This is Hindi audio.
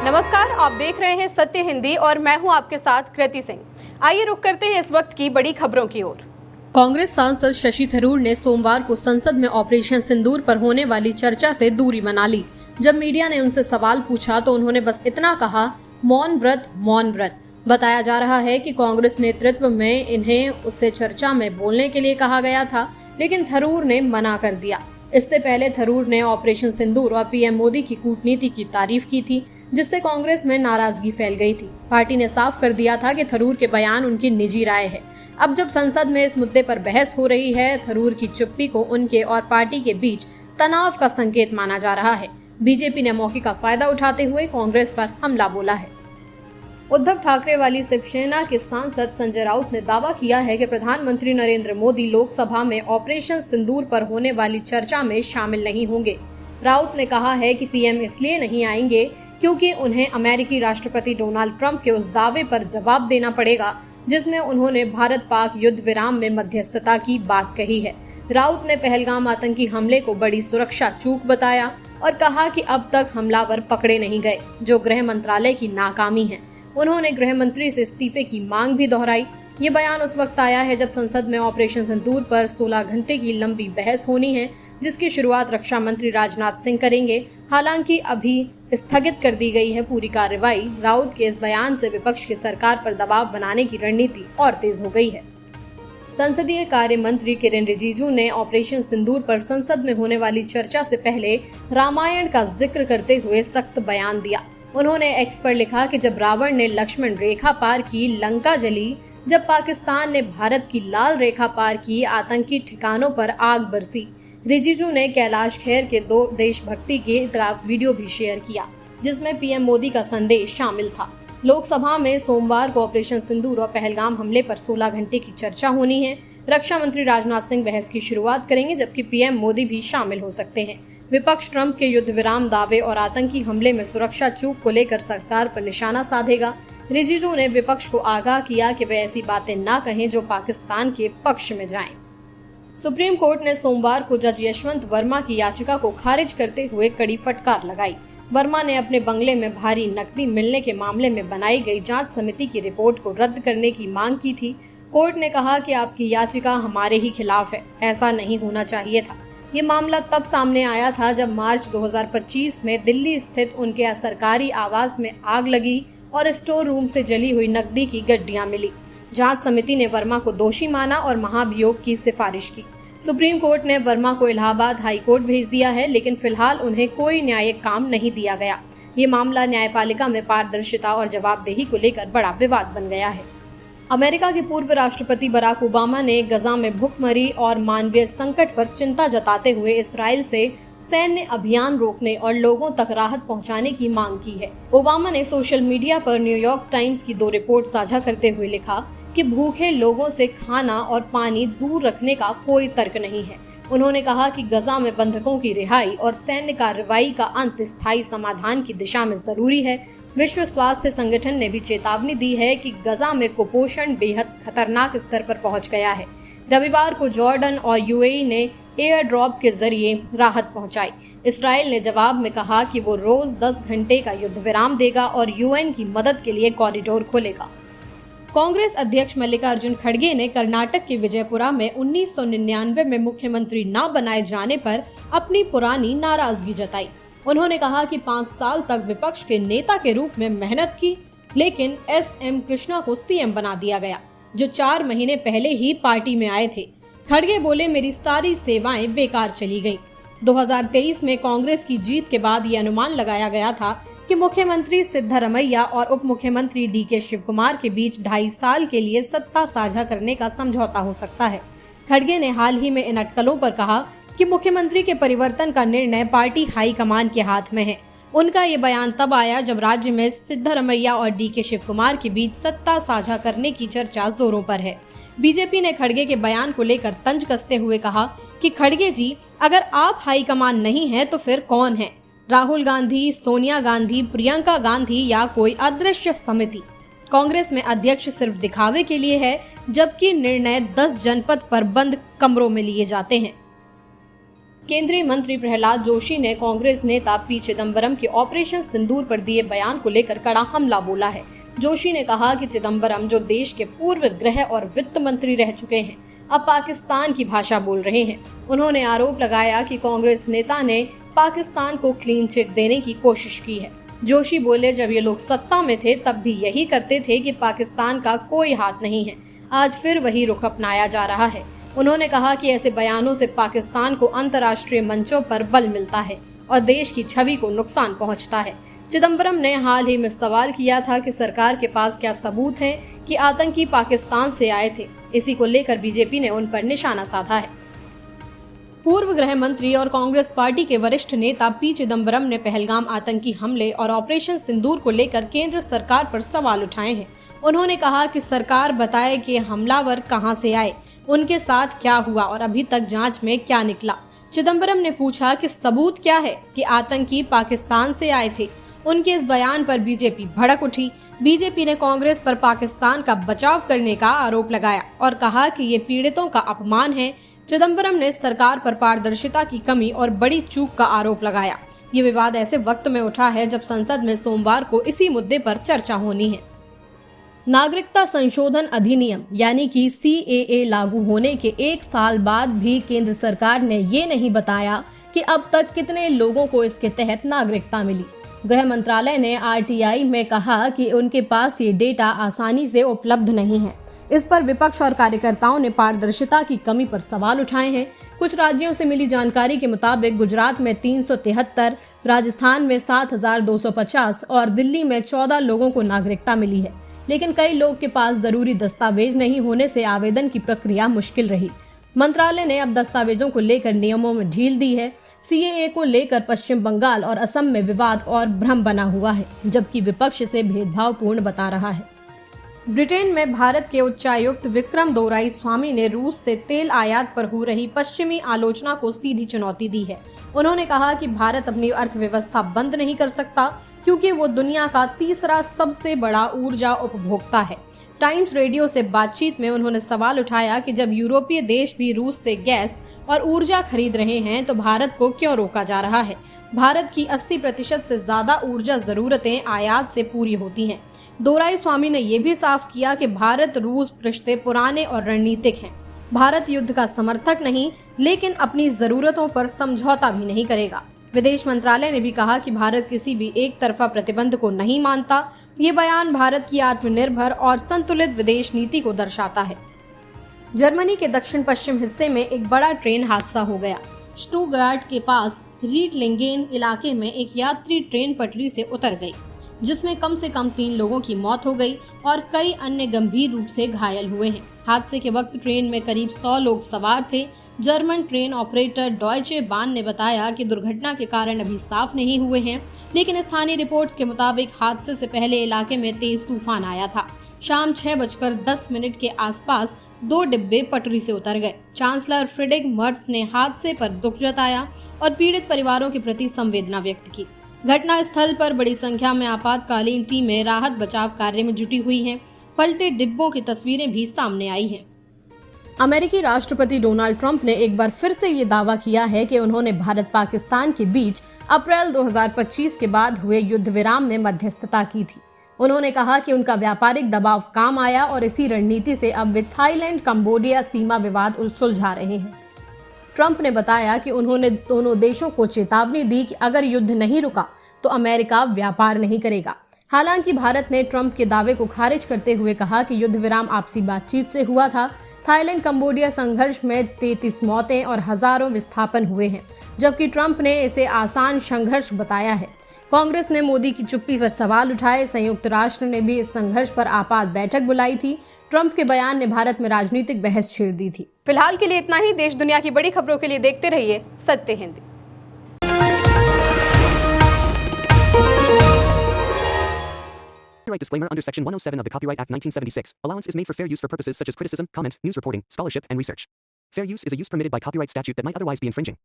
नमस्कार, आप देख रहे हैं सत्य हिंदी और मैं हूं आपके साथ कृति सिंह। आइए रुक करते हैं इस वक्त की बड़ी खबरों की ओर। कांग्रेस सांसद शशि थरूर ने सोमवार को संसद में ऑपरेशन सिंदूर पर होने वाली चर्चा से दूरी बना ली। जब मीडिया ने उनसे सवाल पूछा तो उन्होंने बस इतना कहा, मौन व्रत। बताया जा रहा है कि कांग्रेस नेतृत्व में इन्हें उससे चर्चा में बोलने के लिए कहा गया था, लेकिन थरूर ने मना कर दिया। इससे पहले थरूर ने ऑपरेशन सिंदूर और पीएम मोदी की कूटनीति की तारीफ की थी, जिससे कांग्रेस में नाराजगी फैल गई थी। पार्टी ने साफ कर दिया था कि थरूर के बयान उनकी निजी राय है। अब जब संसद में इस मुद्दे पर बहस हो रही है, थरूर की चुप्पी को उनके और पार्टी के बीच तनाव का संकेत माना जा रहा है। बीजेपी ने मौके का फायदा उठाते हुए कांग्रेस पर हमला बोला है। उद्धव ठाकरे वाली शिवसेना के सांसद संजय राउत ने दावा किया है कि प्रधानमंत्री नरेंद्र मोदी लोकसभा में ऑपरेशन सिंदूर पर होने वाली चर्चा में शामिल नहीं होंगे। राउत ने कहा है कि पीएम इसलिए नहीं आएंगे क्योंकि उन्हें अमेरिकी राष्ट्रपति डोनाल्ड ट्रंप के उस दावे पर जवाब देना पड़ेगा जिसमें उन्होंने भारत पाक युद्ध विराम में मध्यस्थता की बात कही है। राउत ने पहलगाम आतंकी हमले को बड़ी सुरक्षा चूक बताया और कहा कि अब तक हमलावर पकड़े नहीं गए, जो गृह मंत्रालय की नाकामी है। उन्होंने गृह मंत्री से इस्तीफे की मांग भी दोहराई। ये बयान उस वक्त आया है जब संसद में ऑपरेशन सिंदूर पर 16 घंटे की लंबी बहस होनी है, जिसकी शुरुआत रक्षा मंत्री राजनाथ सिंह करेंगे। हालांकि अभी स्थगित कर दी गई है पूरी कार्रवाई। राउत के इस बयान से विपक्ष की सरकार पर दबाव बनाने की रणनीति और तेज हो गई है। संसदीय कार्य मंत्री किरेन रिजिजू ने ऑपरेशन सिंदूर पर संसद में होने वाली चर्चा से पहले रामायण का जिक्र करते हुए सख्त बयान दिया। उन्होंने एक्स पर लिखा कि जब रावण ने लक्ष्मण रेखा पार की, लंका जली। जब पाकिस्तान ने भारत की लाल रेखा पार की, आतंकी ठिकानों पर आग बरसी। रिजिजू ने कैलाश खेर के 2 देशभक्ति के खिलाफ वीडियो भी शेयर किया, जिसमें पीएम मोदी का संदेश शामिल था। लोकसभा में सोमवार को ऑपरेशन सिंदूर और पहलगाम हमले पर 16 घंटे की चर्चा होनी है। रक्षा मंत्री राजनाथ सिंह बहस की शुरुआत करेंगे, जबकि पीएम मोदी भी शामिल हो सकते हैं। विपक्ष ट्रंप के युद्ध विराम दावे और आतंकी हमले में सुरक्षा चूक को लेकर सरकार पर निशाना साधेगा। रिजिजू ने विपक्ष को आगाह किया कि वे ऐसी बातें ना कहें जो पाकिस्तान के पक्ष में जाएं। सुप्रीम कोर्ट ने सोमवार को जज यशवंत वर्मा की याचिका को खारिज करते हुए कड़ी फटकार लगाई। वर्मा ने अपने बंगले में भारी नकदी मिलने के मामले में बनाई गई जांच समिति की रिपोर्ट को रद्द करने की मांग की थी। कोर्ट ने कहा कि आपकी याचिका हमारे ही खिलाफ है, ऐसा नहीं होना चाहिए था। ये मामला तब सामने आया था जब मार्च 2025 में दिल्ली स्थित उनके सरकारी आवास में आग लगी और स्टोर रूम से जली हुई नकदी की गड्डियां मिली। जांच समिति ने वर्मा को दोषी माना और महाभियोग की सिफारिश की। सुप्रीम कोर्ट ने वर्मा को इलाहाबाद हाई कोर्ट भेज दिया है, लेकिन फिलहाल उन्हें कोई न्यायिक काम नहीं दिया गया। ये मामला न्यायपालिका में पारदर्शिता और जवाबदेही को लेकर बड़ा विवाद बन गया है। अमेरिका के पूर्व राष्ट्रपति बराक ओबामा ने गजा में भुखमरी और मानवीय संकट पर चिंता जताते हुए इसराइल से सैन्य अभियान रोकने और लोगों तक राहत पहुंचाने की मांग की है। ओबामा ने सोशल मीडिया पर न्यूयॉर्क टाइम्स की 2 रिपोर्ट साझा करते हुए लिखा कि भूखे लोगों से खाना और पानी दूर रखने का कोई तर्क नहीं है। उन्होंने कहा कि गजा में बंधकों की रिहाई और सैन्य कार्रवाई का अंत स्थायी समाधान की दिशा में जरूरी है। विश्व स्वास्थ्य संगठन ने भी चेतावनी दी है कि गजा में कुपोषण बेहद खतरनाक स्तर पर पहुंच गया है। रविवार को जॉर्डन और यूएई ने एयर ड्रॉप के जरिए राहत पहुंचाई। इसराइल ने जवाब में कहा कि वो रोज 10 घंटे का युद्ध विराम देगा और यूएन की मदद के लिए कॉरिडोर खोलेगा। कांग्रेस अध्यक्ष मल्लिकार्जुन खड़गे ने कर्नाटक के विजयपुरा में 1999 में मुख्यमंत्री न बनाए जाने पर अपनी पुरानी नाराजगी जताई। उन्होंने कहा कि 5 साल तक विपक्ष के नेता के रूप में मेहनत की, लेकिन एसएम कृष्णा को सीएम बना दिया गया, जो 4 महीने पहले ही पार्टी में आए थे। खड़गे बोले, मेरी सारी सेवाएं बेकार चली गईं। 2023 में कांग्रेस की जीत के बाद ये अनुमान लगाया गया था कि मुख्यमंत्री सिद्धरमैया और उप मुख्यमंत्री डीके शिवकुमार के बीच 2.5 साल के लिए सत्ता साझा करने का समझौता हो सकता है। खड़गे ने हाल ही में इन अटकलों पर कहा कि मुख्यमंत्री के परिवर्तन का निर्णय पार्टी हाईकमान के हाथ में है। उनका ये बयान तब आया जब राज्य में सिद्धरमैया और डीके शिवकुमार के बीच सत्ता साझा करने की चर्चा जोरों पर है। बीजेपी ने खड़गे के बयान को लेकर तंज कसते हुए कहा कि खड़गे जी, अगर आप हाईकमान नहीं हैं तो फिर कौन है? राहुल गांधी, सोनिया गांधी, प्रियंका गांधी या कोई अदृश्य समिति? कांग्रेस में अध्यक्ष सिर्फ दिखावे के लिए है, जबकि निर्णय 10 जनपद पर बंद कमरों में लिए जाते हैं। केंद्रीय मंत्री प्रहलाद जोशी ने कांग्रेस नेता पी चिदम्बरम के ऑपरेशन सिंदूर पर दिए बयान को लेकर कड़ा हमला बोला है। जोशी ने कहा कि चिदम्बरम, जो देश के पूर्व गृह और वित्त मंत्री रह चुके हैं, अब पाकिस्तान की भाषा बोल रहे हैं। उन्होंने आरोप लगाया कि कांग्रेस नेता ने पाकिस्तान को क्लीन चिट देने की कोशिश की है। जोशी बोले, जब ये लोग सत्ता में थे तब भी यही करते थे कि पाकिस्तान का कोई हाथ नहीं है। आज फिर वही रुख अपनाया जा रहा है। उन्होंने कहा कि ऐसे बयानों से पाकिस्तान को अंतर्राष्ट्रीय मंचों पर बल मिलता है और देश की छवि को नुकसान पहुंचता है। चिदम्बरम ने हाल ही में सवाल किया था कि सरकार के पास क्या सबूत हैं कि आतंकी पाकिस्तान से आए थे। इसी को लेकर बीजेपी ने उन पर निशाना साधा है। पूर्व गृह मंत्री और कांग्रेस पार्टी के वरिष्ठ नेता पी चिदम्बरम ने पहलगाम आतंकी हमले और ऑपरेशन सिंदूर को लेकर केंद्र सरकार पर सवाल उठाए हैं। उन्होंने कहा कि सरकार बताए कि हमलावर कहां से आए, उनके साथ क्या हुआ और अभी तक जांच में क्या निकला। चिदम्बरम ने पूछा कि सबूत क्या है कि आतंकी पाकिस्तान से आए थे। उनके इस बयान पर बीजेपी भड़क उठी। बीजेपी ने कांग्रेस पर पाकिस्तान का बचाव करने का आरोप लगाया और कहा कि ये पीड़ितों का अपमान है। चिदम्बरम ने सरकार पर पारदर्शिता की कमी और बड़ी चूक का आरोप लगाया। ये विवाद ऐसे वक्त में उठा है जब संसद में सोमवार को इसी मुद्दे पर चर्चा होनी है। नागरिकता संशोधन अधिनियम यानी कि CAA लागू होने के 1 साल बाद भी केंद्र सरकार ने ये नहीं बताया कि अब तक कितने लोगों को इसके तहत नागरिकता मिली। गृह मंत्रालय ने RTI में कहा कि उनके पास ये डेटा आसानी से उपलब्ध नहीं है। इस पर विपक्ष और कार्यकर्ताओं ने पारदर्शिता की कमी पर सवाल उठाए हैं। कुछ राज्यों से मिली जानकारी के मुताबिक गुजरात में 373, राजस्थान में 7,250 और दिल्ली में 14 लोगों को नागरिकता मिली है। लेकिन कई लोग के पास जरूरी दस्तावेज नहीं होने से आवेदन की प्रक्रिया मुश्किल रही। मंत्रालय ने अब दस्तावेजों को लेकर नियमों में ढील दी है। CAA को लेकर पश्चिम बंगाल और असम में विवाद और भ्रम बना हुआ है, जबकि विपक्ष इसे भेदभावपूर्ण बता रहा है। ब्रिटेन में भारत के उच्चायुक्त विक्रम दोराईस्वामी ने रूस से तेल आयात पर हो रही पश्चिमी आलोचना को सीधी चुनौती दी है। उन्होंने कहा कि भारत अपनी अर्थव्यवस्था बंद नहीं कर सकता क्योंकि वो दुनिया का तीसरा सबसे बड़ा ऊर्जा उपभोक्ता है। टाइम्स रेडियो से बातचीत में उन्होंने सवाल उठाया कि जब यूरोपीय देश भी रूस से गैस और ऊर्जा खरीद रहे हैं तो भारत को क्यों रोका जा रहा है। भारत की 80% से ज्यादा ऊर्जा जरूरतें आयात से पूरी होती हैं। दोराईस्वामी ने यह भी साफ किया कि भारत रूस रिश्ते पुराने और रणनीतिक हैं। भारत युद्ध का समर्थक नहीं, लेकिन अपनी जरूरतों पर समझौता भी नहीं करेगा। विदेश मंत्रालय ने भी कहा कि भारत किसी भी एक तरफा प्रतिबंध को नहीं मानता। ये बयान भारत की आत्मनिर्भर और संतुलित विदेश नीति को दर्शाता है। जर्मनी के दक्षिण पश्चिम हिस्से में एक बड़ा ट्रेन हादसा हो गया। स्टुटगार्ट के पास रीटलिंगेन इलाके में एक यात्री ट्रेन पटरी से उतर गई, जिसमें कम से कम 3 लोगों की मौत हो गई और कई अन्य गंभीर रूप से घायल हुए हैं। हादसे के वक्त ट्रेन में करीब 100 लोग सवार थे। जर्मन ट्रेन ऑपरेटर डॉयचे बान ने बताया कि दुर्घटना के कारण अभी साफ नहीं हुए हैं, लेकिन स्थानीय रिपोर्ट्स के मुताबिक हादसे से पहले इलाके में तेज तूफान आया था। शाम 6:10 के आसपास 2 डिब्बे पटरी से उतर गए। चांसलर फ्रीडरिक मर्ज ने हादसे पर दुख जताया और पीड़ित परिवारों के प्रति संवेदना व्यक्त की। घटना स्थल पर बड़ी संख्या में आपातकालीन टीमें राहत बचाव कार्य में जुटी हुई हैं। पलटे डिब्बों की तस्वीरें भी सामने आई हैं। अमेरिकी राष्ट्रपति डोनाल्ड ट्रंप ने एक बार फिर से ये दावा किया है कि उन्होंने भारत पाकिस्तान के बीच अप्रैल 2025 के बाद हुए युद्ध विराम में मध्यस्थता की थी। उन्होंने कहा कि उनका व्यापारिक दबाव काम आया और इसी रणनीति से अब वे थाईलैंड कंबोडिया सीमा विवाद सुलझा रहे हैं। ट्रंप ने बताया कि उन्होंने दोनों देशों को चेतावनी दी कि अगर युद्ध नहीं रुका तो अमेरिका व्यापार नहीं करेगा। हालांकि भारत ने ट्रंप के दावे को खारिज करते हुए कहा कि युद्ध विराम आपसी बातचीत से हुआ था। थाईलैंड कंबोडिया संघर्ष में 33 मौतें और हजारों विस्थापन हुए हैं, जबकि ट्रंप ने इसे आसान संघर्ष बताया है। कांग्रेस ने मोदी की चुप्पी पर सवाल उठाए। संयुक्त राष्ट्र ने भी इस संघर्ष पर आपात बैठक बुलाई थी। ट्रंप के बयान ने भारत में राजनीतिक बहस छेड़ दी थी। फिलहाल के लिए इतना ही। देश दुनिया की बड़ी खबरों के लिए देखते रहिए सत्य Hindi. Copyright disclaimer under Section 107 of the Copyright Act 1976. Allowance is made for fair use for purposes such as criticism, comment, news reporting, scholarship, and research. Fair use is a use permitted by copyright statute that might otherwise be infringing.